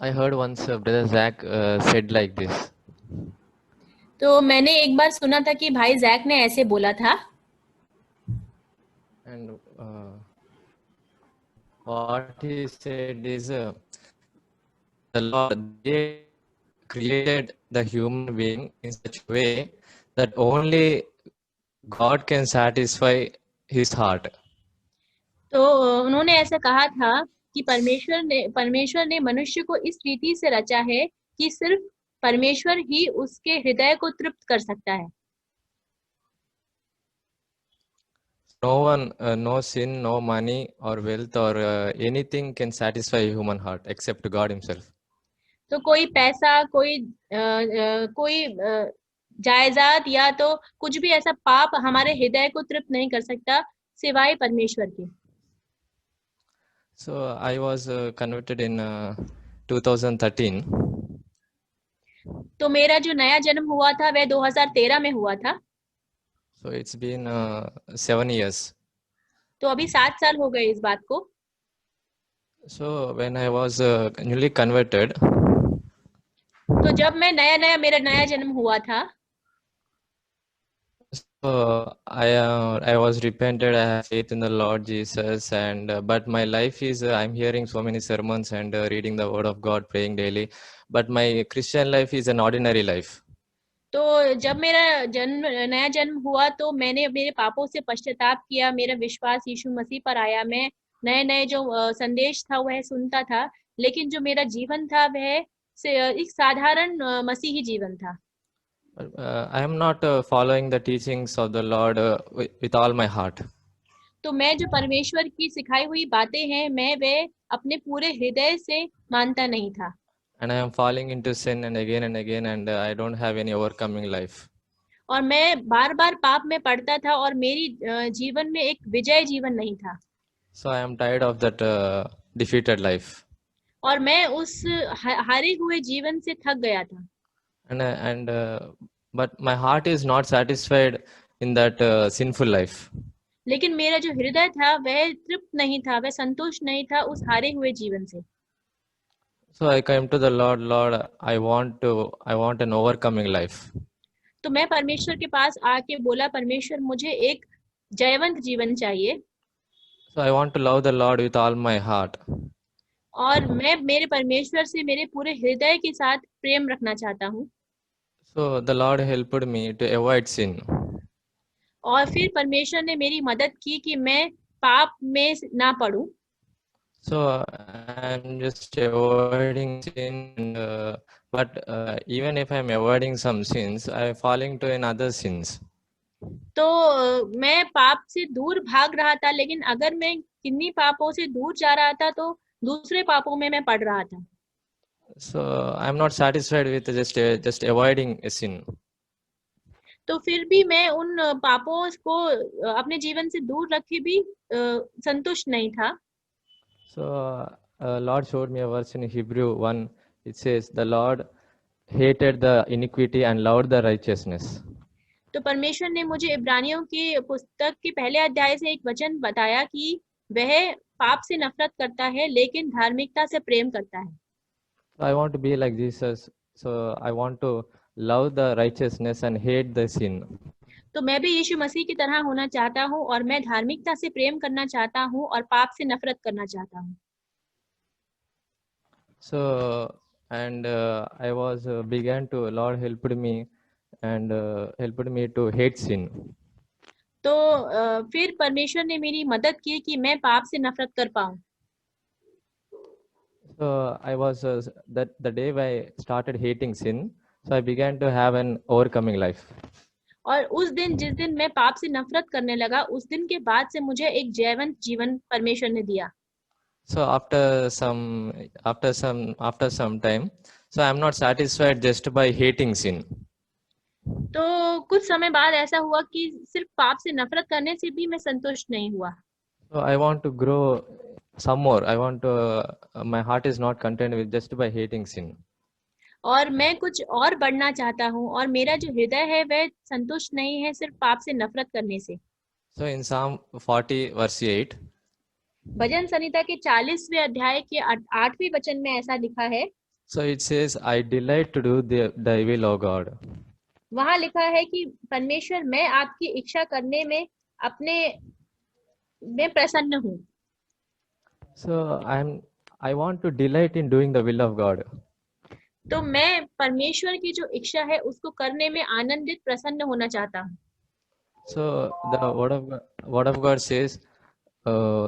I heard once Brother Zach said like this, तो मैंने एक बार सुना था कि भाई जैक ने ऐसे बोला था। and what he said is, the Lord they created the human being in such a way that only God can satisfy his heart. तो उन्होंने ऐसा कहा था कि परमेश्वर ने मनुष्य को इस रीति से रचा है कि सिर्फ परमेश्वर ही उसके हृदय को तृप्त कर सकता है। No one, no sin, no money or wealth or anything can satisfy a human heart except God Himself. तो कोई पैसा, कोई जायदाद या तो कुछ भी ऐसा पाप हमारे हृदय को तृप्त नहीं कर सकता सिवाय परमेश्वर के। So I was converted in 2013. तो मेरा जो नया जन्म हुआ था वह 2013 में हुआ था। So it's been 7 years. तो अभी 7 साल हो गए इस बात को। So when I was newly converted, तो जब मैं नया मेरा नया जन्म हुआ था, so I was repented. I have faith in the Lord Jesus, and but my life is I'm hearing so many sermons and reading the Word of God, praying daily. But my Christian life is an ordinary life. तो जब मेरा नया जन्म हुआ तो मैंने मेरे पापों से पश्चाताप किया, मेरा विश्वास यीशु मसीह पर आया। मैं नए जो संदेश था वह सुनता था, लेकिन जो मेरा जीवन था वह एक साधारण मसीही जीवन था। I am not following the teachings of the Lord with all my heart. तो मैं जो परमेश्वर की सिखाई हुई बातें हैं, मैं वे अपने पूरे हृदय से मानता नहीं था। And I am falling into sin and again, and I don't have any overcoming life. और मैं बार-बार पाप में पड़ता था और मेरी जीवन में एक विजय जीवन नहीं था। So I am tired of that defeated life. और मैं उस हारे हुए जीवन से थक गया था। And but my heart is not satisfied in that sinful life. लेकिन मेरा जो हृदय था वह तृप्त नहीं था, वह संतुष्ट नहीं था उस हारे हुए जीवन से। So I came to the Lord, Lord, I want an overcoming life. तो मैं परमेश्वर के पास आके बोला, परमेश्वर मुझे एक जयवंत जीवन चाहिए। So I want to love the Lord with all my heart. और मैं मेरे परमेश्वर से मेरे पूरे हृदय के साथ प्रेम रखना चाहता हूँ। So the Lord helped me to avoid sin. और फिर परमेश्वर ने मेरी मदद की कि मैं पाप में ना पड़ूं। So I'm just avoiding sin, and, but even if I'm avoiding some sins, I'm falling to another sins. तो मैं पाप से दूर भाग रहा था, लेकिन अगर मैं किन्हीं पापों से दूर जा रहा था तो दूसरे पापों में मैं पड़ रहा था। So I'm not satisfied with just avoiding a sin. तो फिर भी मैं उन पापों को अपने जीवन से दूर रखे भी संतुष्ट नहीं था। So Lord showed me a verse in Hebrew 1. It says, "The Lord hated the iniquity and loved the righteousness." तो परमेश्वर ने मुझे इब्रानियों की पुस्तक के पहले अध्याय से एक वचन बताया कि वह पाप से नफरत करता है लेकिन धार्मिकता से प्रेम करता है। So I want to be like Jesus. So I want to love the righteousness and hate the sin. तो मैं भी यीशु मसीह की तरह होना चाहता हूँ और मैं धार्मिकता से प्रेम करना चाहता हूँ और पाप से नफरत करना चाहता हूँ। So and I was began to Lord helped me and helped me to hate sin. तो फिर परमेश्वर ने मेरी मदद की कि मैं पाप से नफरत कर पाऊं। So I was that the day I started hating sin, so I began to have an overcoming life. और उस दिन जिस दिन मैं पाप से नफरत करने लगा, उस दिन के बाद से मुझे एक जयवंत जीवन परमेश्वर ने दिया। So after some time, so I'm not satisfied just by hating sin. तो कुछ समय बाद ऐसा हुआ कि सिर्फ पाप से नफरत करने से भी मैं संतुष्ट नहीं हुआ। So I want to grow some more. I want to. My heart is not content with just by hating sin. और मैं कुछ और बढ़ना चाहता हूँ और मेरा जो हृदय है वह संतुष्ट नहीं है सिर्फ पाप से नफरत करने से। So in Psalm 40 verse 8, भजन संहिता के 40वें अध्याय के 8वें वचन में ऐसा लिखा है, So it says, I delight to do thy will, O God. वहां लिखा है कि परमेश्वर मैं आपकी इच्छा करने में अपने में प्रसन्न हूँ। So I want to delight in doing the will of God. तो मैं परमेश्वर की जो इच्छा है उसको करने में आनंदित प्रसन्न होना चाहता हूँ। So the word of God says,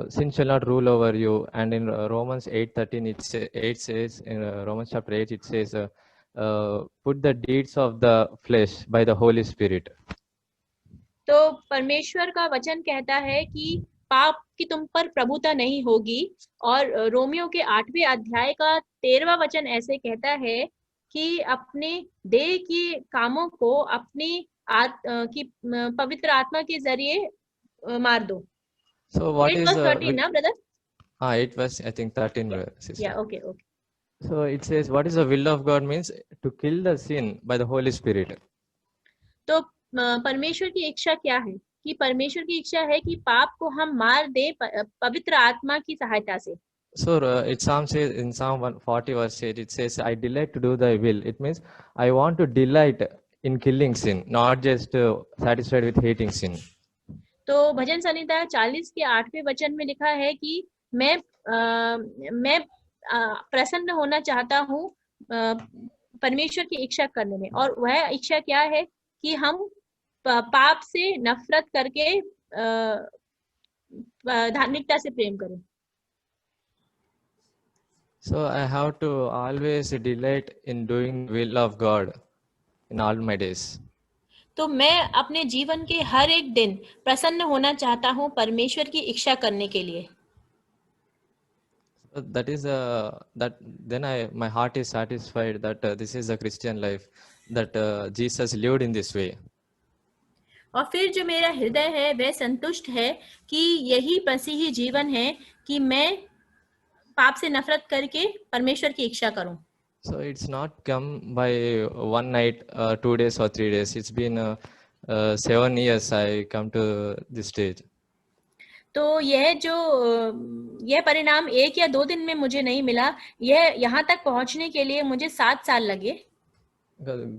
sin shall not rule over you. And in Romans 8:13, it says, in Romans chapter 8, it says, put the deeds of the flesh by the Holy Spirit. तो परमेश्वर का वचन कहता है कि पाप की तुम पर प्रभुता नहीं होगी। और रोमियो के 8वें अध्याय का 13वां वचन ऐसे कहता है कि अपने देह की कामों को अपनी पवित्र आत्मा के जरिए मार दो। So what 8 is verse 13 ना brother? 8 verse, I think 13 verses. Yeah, okay. So it says, what is the will of God means to kill the sin by the Holy Spirit. तो परमेश्वर की इच्छा क्या है कि परमेश्वर की इच्छा है कि पाप को हम मार दे पवित्र आत्मा की सहायता से। So Psalm says, in Psalm 140 verse 8, it says, I delight to do thy will. It means I want to delight in killing sin, not just satisfied with hating sin. तो भजन संहिता 40 के 8वें वचन में लिखा है कि मैं प्रसन्न होना चाहता हूँ परमेश्वर की इच्छा करने में। और वह इच्छा क्या है कि हम पाप से नफरत करके धार्मिकता से प्रेम करें। So I have to always delight in doing the will of God in all my days. तो मैं अपने जीवन के हर एक दिन प्रसन्न होना चाहता हूँ परमेश्वर की इच्छा करने के लिए। That is that then my heart is satisfied that this is the Christian life, that Jesus lived in this way. और फिर जो मेरा हृदय है वह संतुष्ट है कि यही मसीही जीवन है कि मैं पाप से नफरत करके परमेश्वर की इच्छा करूं। So it's not come by one night, 2 days or 3 days. It's been 7 years I come to this stage. तो यह परिणाम 1 या 2 दिन में मुझे नहीं मिला। यह यहाँ तक पहुंचने के लिए मुझे 7 साल लगे।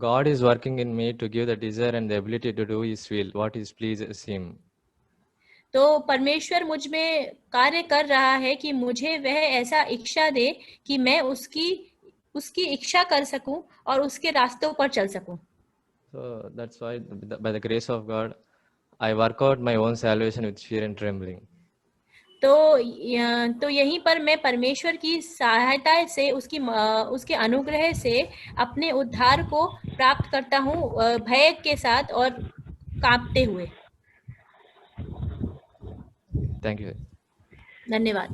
God is working in me to give the desire and the ability to do His will, what is pleases Him. तो परमेश्वर मुझ में कार्य कर रहा है कि मुझे वह ऐसा इच्छा दे कि मैं उसकी इच्छा कर सकूं और उसके रास्तों पर चल सकूं। So that's why by the grace of God, I work out my own salvation with fear and trembling. तो यहीं पर मैं परमेश्वर की सहायता से उसके अनुग्रह से अपने उद्धार को प्राप्त करता हूँ भय के साथ और कांपते हुए। Thank you. धन्यवाद।